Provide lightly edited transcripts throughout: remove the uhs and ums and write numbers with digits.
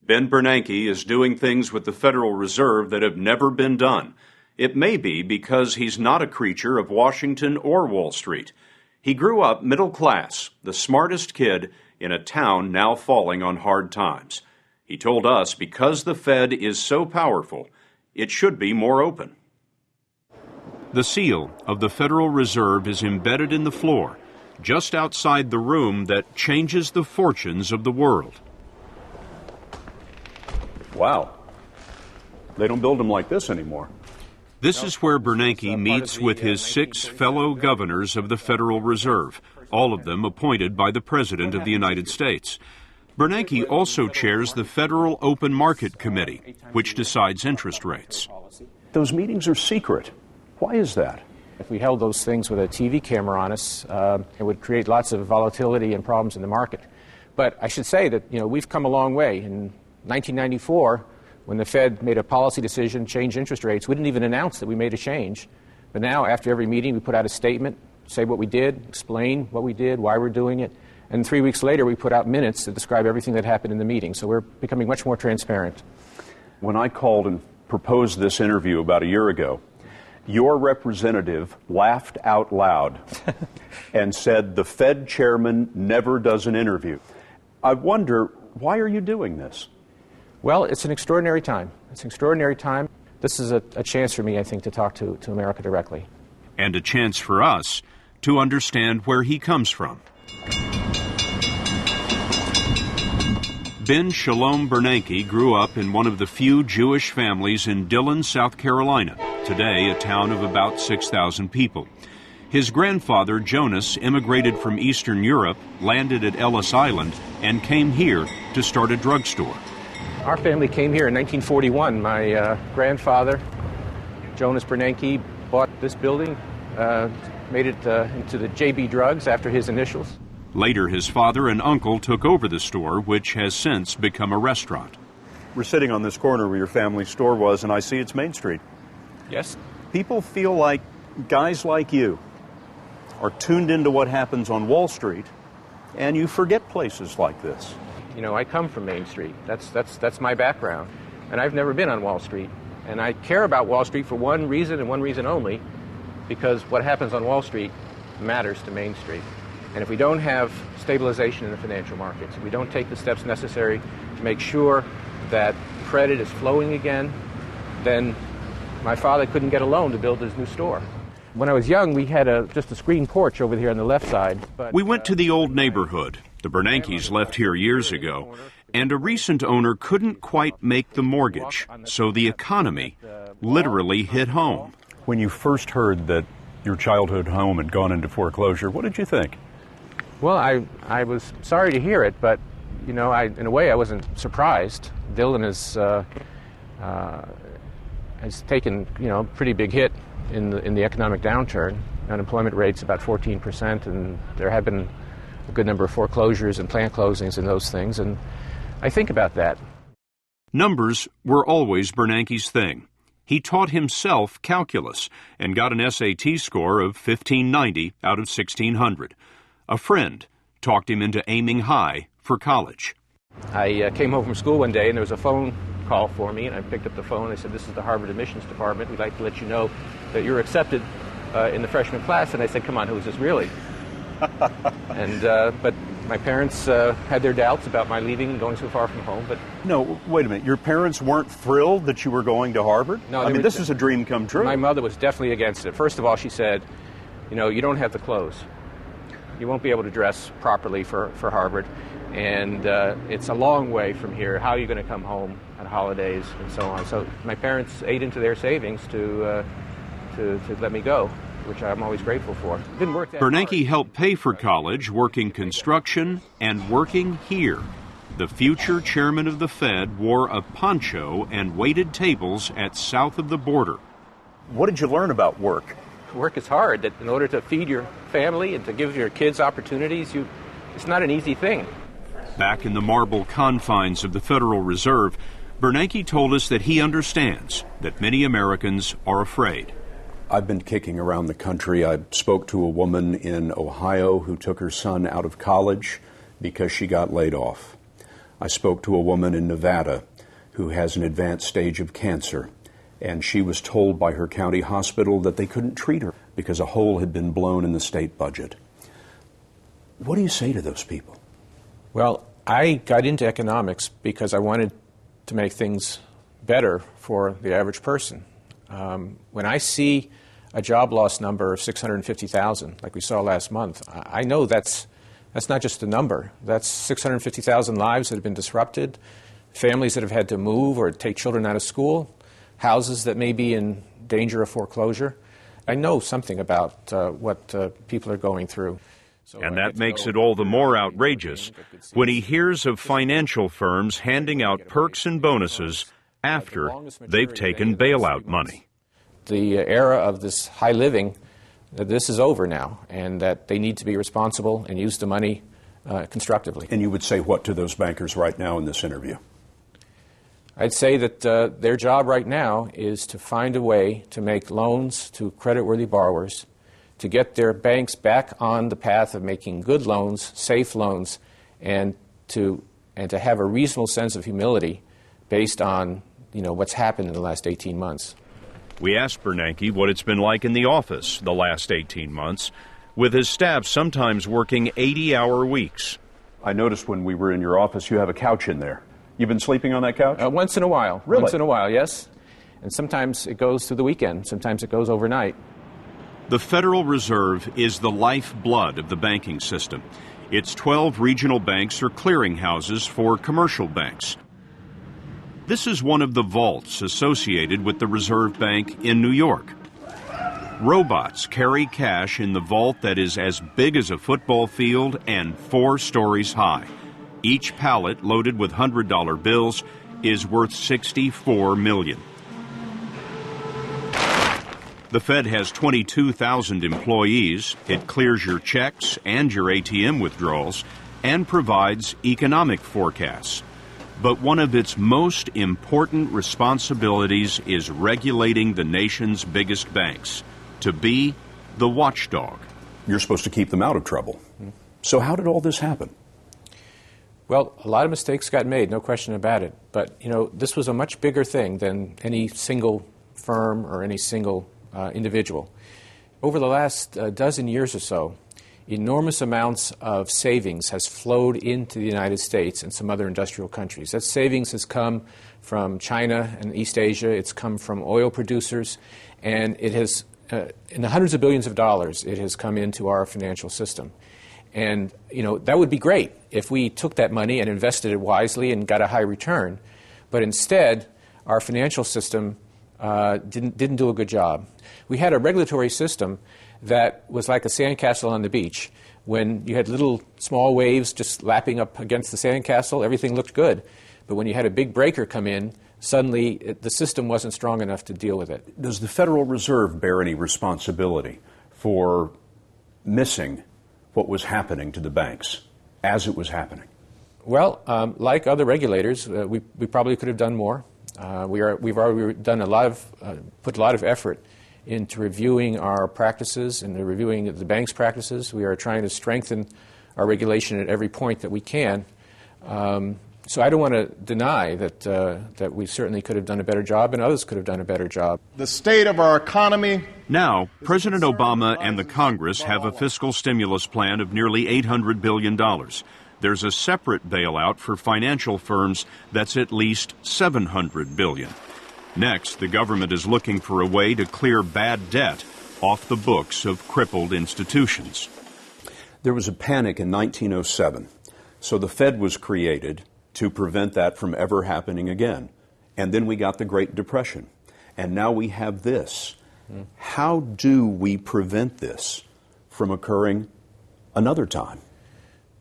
Ben Bernanke is doing things with the Federal Reserve that have never been done. It may be because he's not a creature of Washington or Wall Street. He grew up middle class, the smartest kid in a town now falling on hard times. He told us because the Fed is so powerful, it should be more open. The seal of the Federal Reserve is embedded in the floor, just outside the room that changes the fortunes of the world. Wow. They don't build them like this anymore. This is where Bernanke meets with his 6 fellow governors of the Federal Reserve, all of them appointed by the President of the United States. Bernanke also chairs the Federal Open Market Committee, which decides interest rates. Those meetings are secret. Why is that? If we held those things with a TV camera on us, it would create lots of volatility and problems in the market. But I should say that, we've come a long way. In 1994, when the Fed made a policy decision, changed interest rates, we didn't even announce that we made a change. But now, after every meeting, we put out a statement, say what we did, explain what we did, why we're doing it. And 3 weeks later, we put out minutes that describe everything that happened in the meeting. So we're becoming much more transparent. When I called and proposed this interview about a year ago, your representative laughed out loud and said the Fed chairman never does an interview. I wonder, why are you doing this? Well, it's an extraordinary time. It's an extraordinary time. This is a chance for me, I think, to talk to America directly. And a chance for us to understand where he comes from. Ben Shalom Bernanke grew up in one of the few Jewish families in Dillon, South Carolina, today a town of about 6,000 people. His grandfather, Jonas, immigrated from Eastern Europe, landed at Ellis Island, and came here to start a drugstore. Our family came here in 1941. My grandfather, Jonas Bernanke, bought this building, made it into the JB Drugs after his initials. Later, his father and uncle took over the store, which has since become a restaurant. We're sitting on this corner where your family store was, and I see it's Main Street. Yes. People feel like guys like you are tuned into what happens on Wall Street, and you forget places like this. I come from Main Street. That's my background. And I've never been on Wall Street. And I care about Wall Street for one reason and one reason only, because what happens on Wall Street matters to Main Street. And if we don't have stabilization in the financial markets, if we don't take the steps necessary to make sure that credit is flowing again, then my father couldn't get a loan to build his new store. When I was young, we had just a screen porch over here on the left side. But, we went to the old neighborhood. The Bernankes left here years ago, and a recent owner couldn't quite make the mortgage, so the economy literally hit home. When you first heard that your childhood home had gone into foreclosure, what did you think? Well, I was sorry to hear it, but, in a way I wasn't surprised. Dillon has taken, a pretty big hit in the economic downturn. Unemployment rate's about 14%, and there have been a good number of foreclosures and plant closings and those things, and I think about that. Numbers were always Bernanke's thing. He taught himself calculus and got an SAT score of 1590 out of 1600. A friend talked him into aiming high for college. I came home from school one day and there was a phone call for me, and I picked up the phone. They said, "This is the Harvard admissions department. We'd like to let you know that you're accepted in the freshman class." And I said, "Come on, who's this really?" But my parents had their doubts about my leaving and going so far from home. But no, wait a minute. Your parents weren't thrilled that you were going to Harvard? No, this is a dream come true. My mother was definitely against it. First of all, she said, you don't have the clothes. You won't be able to dress properly for Harvard. And it's a long way from here. How are you going to come home on holidays and so on? So my parents ate into their savings to let me go, which I'm always grateful for. It didn't work that Bernanke hard. helped pay for college, working construction and working here. The future chairman of the Fed wore a poncho and waited tables at south of the border. What did you learn about work? Work is hard. That in order to feed your family and to give your kids opportunities, it's not an easy thing. Back in the marble confines of the Federal Reserve, Bernanke told us that he understands that many Americans are afraid. I've been kicking around the country. I spoke to a woman in Ohio who took her son out of college because she got laid off. I spoke to a woman in Nevada who has an advanced stage of cancer, and she was told by her county hospital that they couldn't treat her because a hole had been blown in the state budget. What do you say to those people? Well, I got into economics because I wanted to make things better for the average person. When I see a job loss number of 650,000, like we saw last month, I know that's not just a number. That's 650,000 lives that have been disrupted, families that have had to move or take children out of school, houses that may be in danger of foreclosure. I know something about what people are going through. And that makes it all the more outrageous when he hears of financial firms handing out perks and bonuses after they've taken bailout money. The era of this high living, this is over now, and that they need to be responsible and use the money constructively. And you would say what to those bankers right now in this interview? I'd say that their job right now is to find a way to make loans to creditworthy borrowers, to get their banks back on the path of making good loans, safe loans, and to have a reasonable sense of humility based on what's happened in the last 18 months. We asked Bernanke what it's been like in the office the last 18 months, with his staff sometimes working 80-hour weeks. I noticed when we were in your office you have a couch in there. You've been sleeping on that couch? Once in a while. Really? Once in a while, yes. And sometimes it goes through the weekend. Sometimes it goes overnight. The Federal Reserve is the lifeblood of the banking system. Its 12 regional banks are clearinghouses for commercial banks. This is one of the vaults associated with the Reserve Bank in New York. Robots carry cash in the vault that is as big as a football field and 4 stories high. Each pallet loaded with $100 bills is worth $64 million. The Fed has 22,000 employees. It clears your checks and your ATM withdrawals and provides economic forecasts. But one of its most important responsibilities is regulating the nation's biggest banks, to be the watchdog. You're supposed to keep them out of trouble. So how did all this happen? Well, a lot of mistakes got made, no question about it. But, this was a much bigger thing than any single firm or any single individual. Over the last dozen years or so, enormous amounts of savings has flowed into the United States and some other industrial countries. That savings has come from China and East Asia. It's come from oil producers. And it has, in the hundreds of billions of dollars, it has come into our financial system. And, that would be great if we took that money and invested it wisely and got a high return. But instead, our financial system didn't do a good job. We had a regulatory system that was like a sandcastle on the beach. When you had little small waves just lapping up against the sandcastle, everything looked good. But when you had a big breaker come in, suddenly the system wasn't strong enough to deal with it. Does the Federal Reserve bear any responsibility for missing what was happening to the banks as it was happening? Well, like other regulators, we probably could have done more. We've already done put a lot of effort into reviewing our practices and reviewing the bank's practices. We are trying to strengthen our regulation at every point that we can. So I don't want to deny that we certainly could have done a better job and others could have done a better job. The state of our economy. Now, President Obama and the Congress have a fiscal stimulus plan of nearly $800 billion. There's a separate bailout for financial firms that's at least $700 billion. Next, the government is looking for a way to clear bad debt off the books of crippled institutions. There was a panic in 1907, so the Fed was created to prevent that from ever happening again. And then we got the Great Depression, and now we have this. How do we prevent this from occurring another time?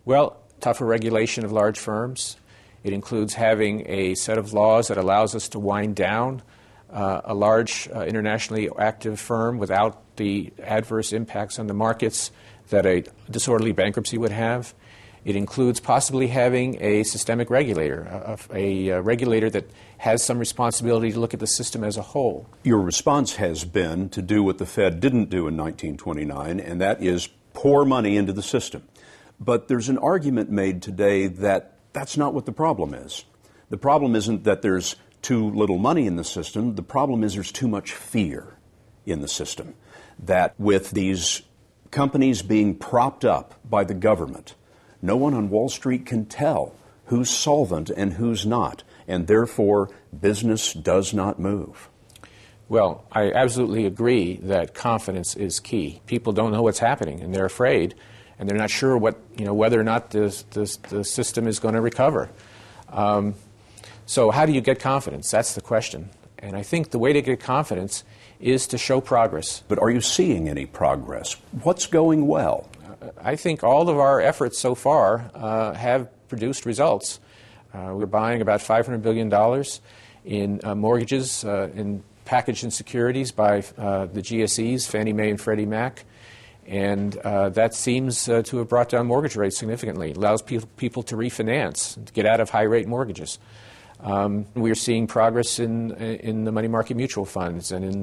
Well, tougher regulation of large firms. It includes having a set of laws that allows us to wind down a large internationally active firm without the adverse impacts on the markets that a disorderly bankruptcy would have. It includes possibly having a systemic regulator, a regulator that has some responsibility to look at the system as a whole. Your response has been to do what the Fed didn't do in 1929, and that is pour money into the system. But there's an argument made today that That's not what the problem is. The problem isn't that there's too little money in the system. The problem is there's too much fear in the system. That with these companies being propped up by the government, no one on Wall Street can tell who's solvent and who's not, and therefore business does not move. Well, I absolutely agree that confidence is key. People don't know what's happening, and they're afraid, and they're not sure whether or not the system is going to recover. So how do you get confidence? That's the question. And I think the way to get confidence is to show progress. But are you seeing any progress? What's going well? I think all of our efforts so far have produced results. We're buying about $500 billion in mortgages in packaged in securities by the GSEs, Fannie Mae and Freddie Mac. And that seems to have brought down mortgage rates significantly. It allows people to refinance, to get out of high-rate mortgages. We're seeing progress in the money market mutual funds and in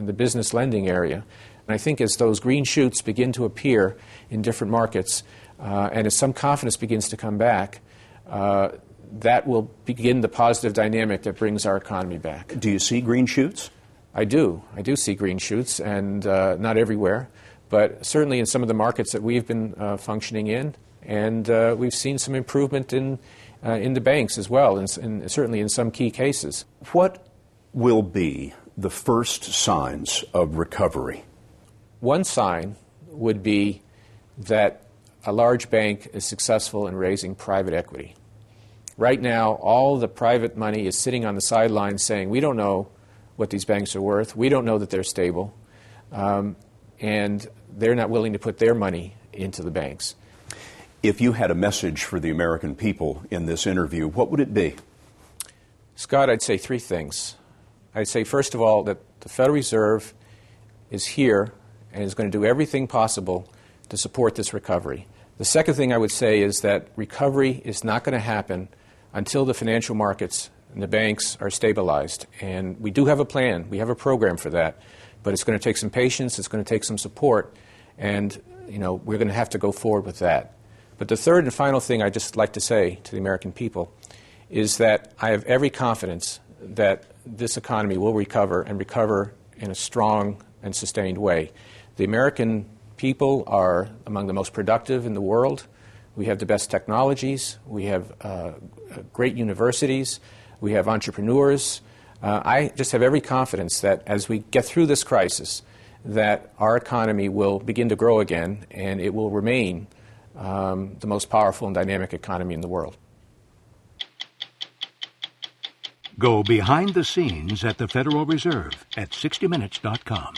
the business lending area. And I think as those green shoots begin to appear in different markets, and as some confidence begins to come back, that will begin the positive dynamic that brings our economy back. Do you see green shoots? I do. I do see green shoots, and not everywhere, but certainly in some of the markets that we've been functioning in, and we've seen some improvement in the banks as well, and certainly in some key cases. What will be the first signs of recovery? One sign would be that a large bank is successful in raising private equity. Right now, all the private money is sitting on the sidelines saying, we don't know what these banks are worth, we don't know that they're stable, and they're not willing to put their money into the banks. If you had a message for the American people in this interview, what would it be? Scott, I'd say three things. I'd say, first of all, that the Federal Reserve is here and is going to do everything possible to support this recovery. The second thing I would say is that recovery is not going to happen until the financial markets and the banks are stabilized. And we do have a plan. We have a program for that. But it's going to take some patience. It's going to take some support. And, we're going to have to go forward with that. But the third and final thing I'd just like to say to the American people is that I have every confidence that this economy will recover and recover in a strong and sustained way. The American people are among the most productive in the world. We have the best technologies. We have great universities. We have entrepreneurs. I just have every confidence that as we get through this crisis, that our economy will begin to grow again, and it will remain the most powerful and dynamic economy in the world. Go behind the scenes at the Federal Reserve at 60minutes.com.